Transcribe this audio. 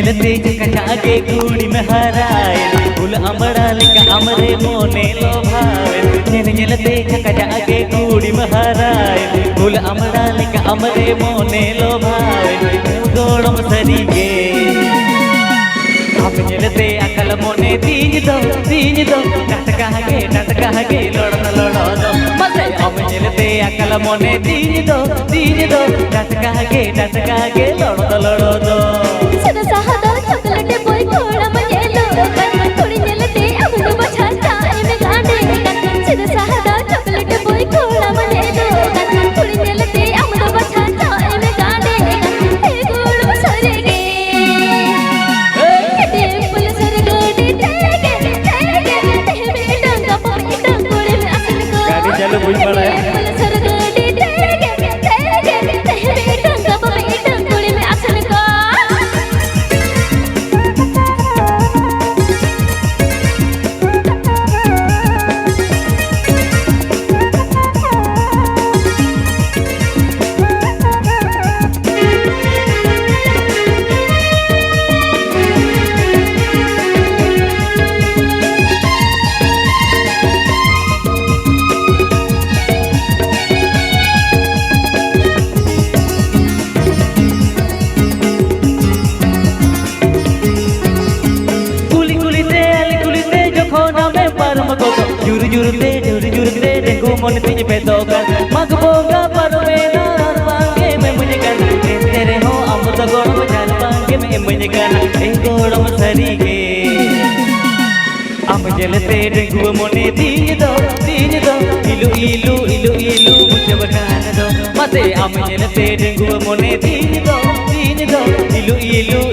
झेलते जके कूड़ी में हराए फूल अमड़ा लेका अमरे मोने लोभावे झेलते जके कूड़ी में हराए फूल अमड़ा लेका अमरे मोने लोभावे गोड़म सरीगे आप झेलते अकल मोने तीज दो टटका गे लोड़ो दो मजे आप झेलते अकल मोने तीज दो टटका गे लोड़ो दो चलो बुझ पड़ा है जुरते देखो मन तिज पे दोगा मग बोगा पर मेरा पांगे में मुझे गाना तेरे हो हम तो गोड़ बजान पांगे में मुझे गाना ए गोड़म सरीगे हम जलते डेंगू मोने तीज दो इलू मुझे बगान दो मते हम जलते डेंगू मोने तीज दो इलू